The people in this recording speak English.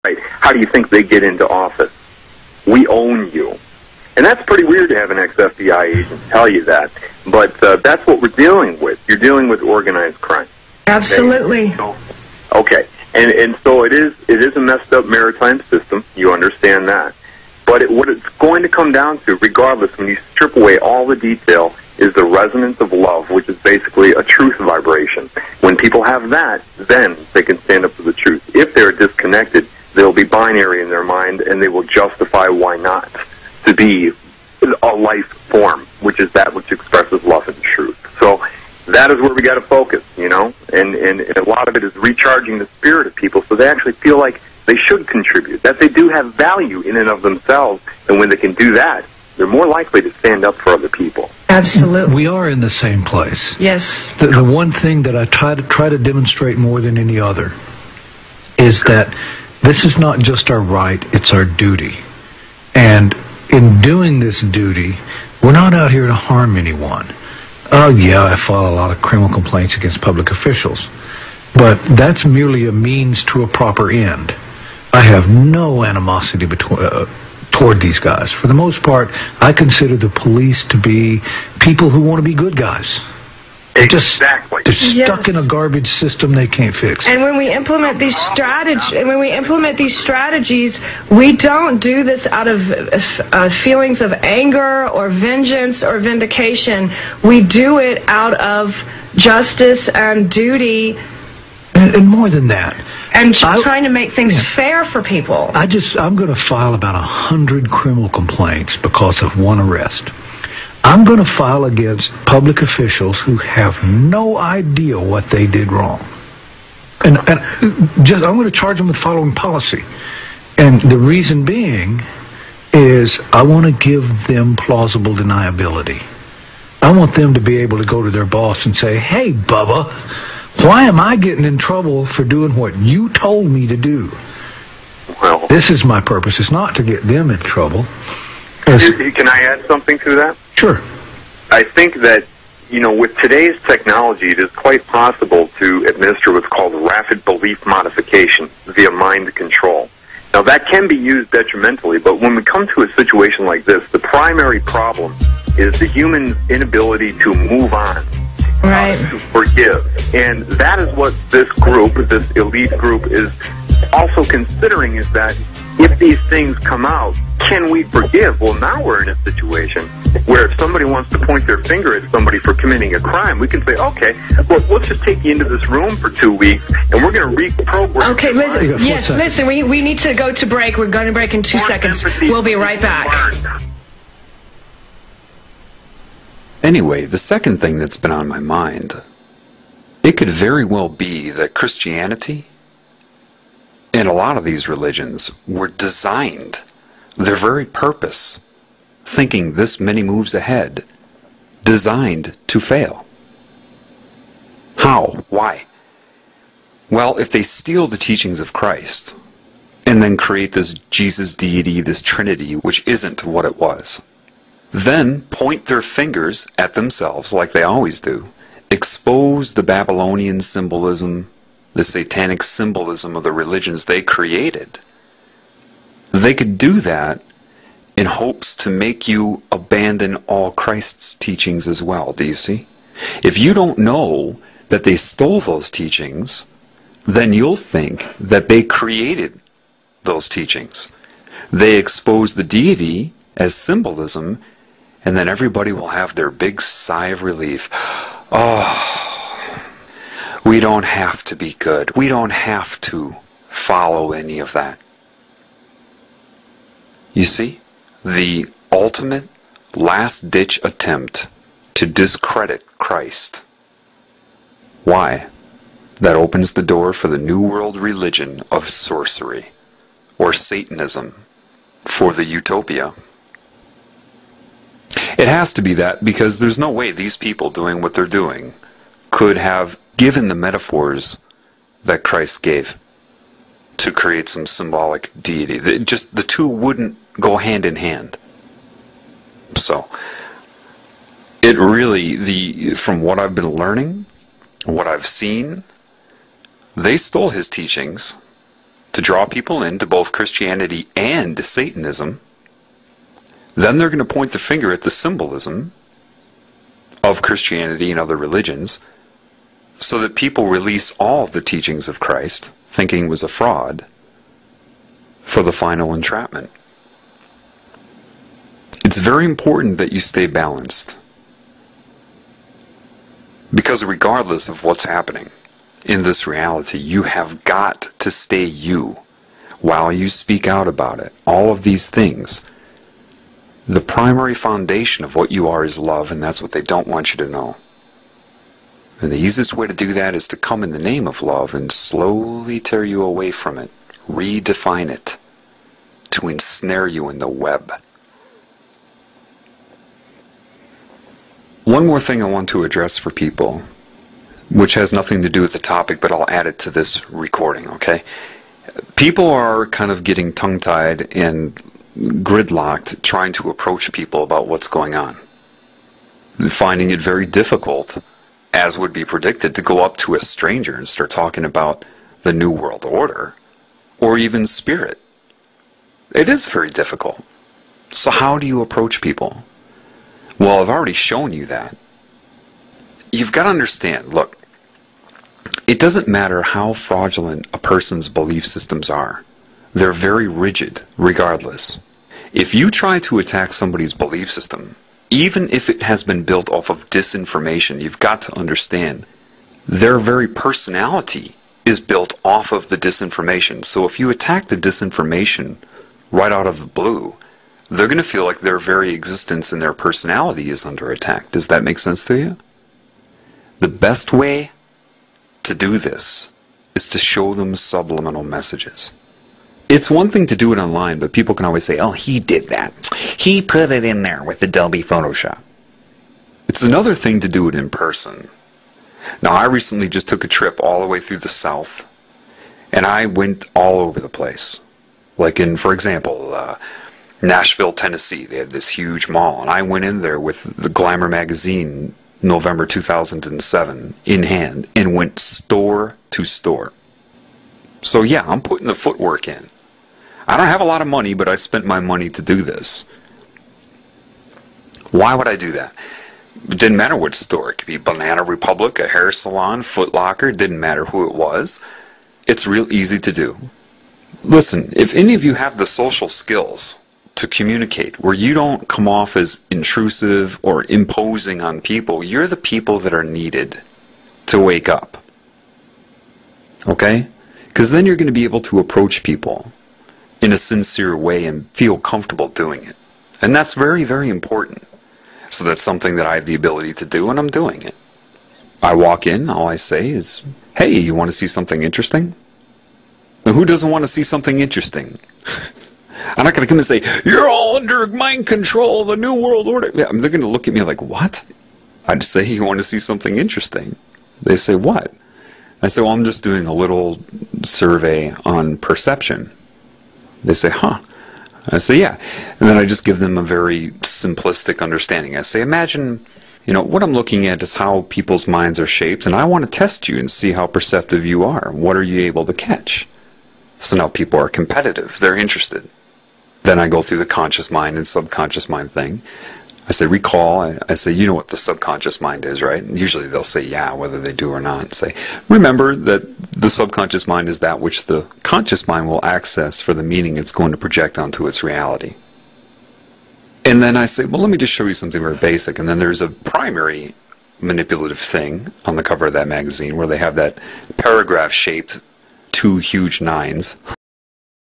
Right. How do you think they get into office? We own you. And that's pretty weird to have an ex-FBI agent tell you that. But that's what we're dealing with. You're dealing with organized crime. Absolutely. Okay. And so it is a messed up maritime system. You understand that. But what it's going to come down to, regardless, when you strip away all the detail, is the resonance of love, which is basically a truth vibration. When people have that, then they can stand up for the truth. If they're disconnected, they'll be binary in their mind, and they will justify why not to be a life form, which is that which expresses love and truth. So that is where we got to focus, and a lot of it is recharging the spirit of people so they actually feel like they should contribute, that they do have value in and of themselves, and when they can do that, they're more likely to stand up for other people. Absolutely. We are in the same place. Yes. The one thing that I try to demonstrate more than any other is that this is not just our right, it's our duty. And in doing this duty, we're not out here to harm anyone. Oh yeah, I file a lot of criminal complaints against public officials, but that's merely a means to a proper end. I have no animosity toward these guys. For the most part, I consider the police to be people who want to be good guys. Exactly. They're stuck in a garbage system they can't fix. And when we implement these strategies, we don't do this out of feelings of anger or vengeance or vindication. We do it out of justice and duty. And more than that. And trying to make things fair for people. I'm going to file about 100 criminal complaints because of one arrest. I'm going to file against public officials who have no idea what they did wrong. And I'm going to charge them with following policy. And the reason being is I want to give them plausible deniability. I want them to be able to go to their boss and say, hey, Bubba, why am I getting in trouble for doing what you told me to do? Well, this is my purpose. It's not to get them in trouble. Can I add something to that? Sure. I think that, with today's technology, it is quite possible to administer what's called rapid belief modification via mind control. Now, that can be used detrimentally, but when we come to a situation like this, the primary problem is the human inability to move on. Right. To forgive. And that is what this group, this elite group, is also considering, is that if these things come out, can we forgive? Well, now we're in a situation where if somebody wants to point their finger at somebody for committing a crime, we can say, okay, well, let's just take you into this room for 2 weeks, and we're going to reprogram. Okay, listen, we need to go to break. We're going to break in 2 seconds. We'll be right back. Anyway, the second thing that's been on my mind, it could very well be that Christianity and a lot of these religions were designed, their very purpose, thinking this many moves ahead, designed to fail. How? Why? Well, if they steal the teachings of Christ and then create this Jesus deity, this Trinity, which isn't what it was, then point their fingers at themselves like they always do, expose the Babylonian symbolism, the satanic symbolism of the religions they created. They could do that in hopes to make you abandon all Christ's teachings as well, do you see? If you don't know that they stole those teachings, then you'll think that they created those teachings. They expose the deity as symbolism, and then everybody will have their big sigh of relief. Oh, we don't have to be good. We don't have to follow any of that. You see, the ultimate last-ditch attempt to discredit Christ. Why? That opens the door for the New World religion of sorcery, or Satanism, for the utopia. It has to be that because there's no way these people doing what they're doing could have given the metaphors that Christ gave to create some symbolic deity. The two wouldn't go hand in hand. So, it really, from what I've been learning, what I've seen, they stole his teachings, to draw people into both Christianity and Satanism. Then they're going to point the finger at the symbolism of Christianity and other religions so that people release all of the teachings of Christ, thinking was a fraud, for the final entrapment. It's very important that you stay balanced. Because regardless of what's happening in this reality, you have got to stay you while you speak out about it. All of these things. The primary foundation of what you are is love, and that's what they don't want you to know. And the easiest way to do that is to come in the name of love and slowly tear you away from it, redefine it, to ensnare you in the web. One more thing I want to address for people, which has nothing to do with the topic, but I'll add it to this recording, okay? People are kind of getting tongue-tied and gridlocked trying to approach people about what's going on. Finding it very difficult, as would be predicted, to go up to a stranger and start talking about the New World Order or even spirit. It is very difficult. So how do you approach people? Well, I've already shown you that. You've got to understand, look, it doesn't matter how fraudulent a person's belief systems are. They're very rigid, regardless. If you try to attack somebody's belief system, even if it has been built off of disinformation, you've got to understand their very personality is built off of the disinformation. So if you attack the disinformation right out of the blue, they're going to feel like their very existence and their personality is under attack. Does that make sense to you? The best way to do this is to show them subliminal messages. It's one thing to do it online, but people can always say, oh, he did that. He put it in there with Adobe Photoshop. It's another thing to do it in person. Now, I recently just took a trip all the way through the South, and I went all over the place. Like in, for example, Nashville, Tennessee. They had this huge mall, and I went in there with the Glamour magazine, November 2007, in hand, and went store to store. So yeah, I'm putting the footwork in. I don't have a lot of money, but I spent my money to do this. Why would I do that? It didn't matter what store. It could be Banana Republic, a hair salon, Foot Locker. It didn't matter who it was. It's real easy to do. Listen, if any of you have the social skills to communicate where you don't come off as intrusive or imposing on people, you're the people that are needed to wake up. Okay? Because then you're going to be able to approach people in a sincere way and feel comfortable doing it. And that's very, very important. So that's something that I have the ability to do, and I'm doing it. I walk in, all I say is, hey, you want to see something interesting? And who doesn't want to see something interesting? I'm not going to come and say, you're all under mind control, the New World Order. Yeah, they're going to look at me like, what? I'd say, you want to see something interesting? They say, what? I say, well, I'm just doing a little survey on perception. They say, huh? I say, yeah. And then I just give them a very simplistic understanding. I say, imagine, what I'm looking at is how people's minds are shaped, and I want to test you and see how perceptive you are. What are you able to catch? So now people are competitive. They're interested. Then I go through the conscious mind and subconscious mind thing. I say, recall. I say, you know what the subconscious mind is, right? And usually they'll say, yeah, whether they do or not. Say, remember that the subconscious mind is that which the conscious mind will access for the meaning it's going to project onto its reality. And then I say, well, let me just show you something very basic. And then there's a primary manipulative thing on the cover of that magazine where they have that paragraph-shaped 2 huge 9s.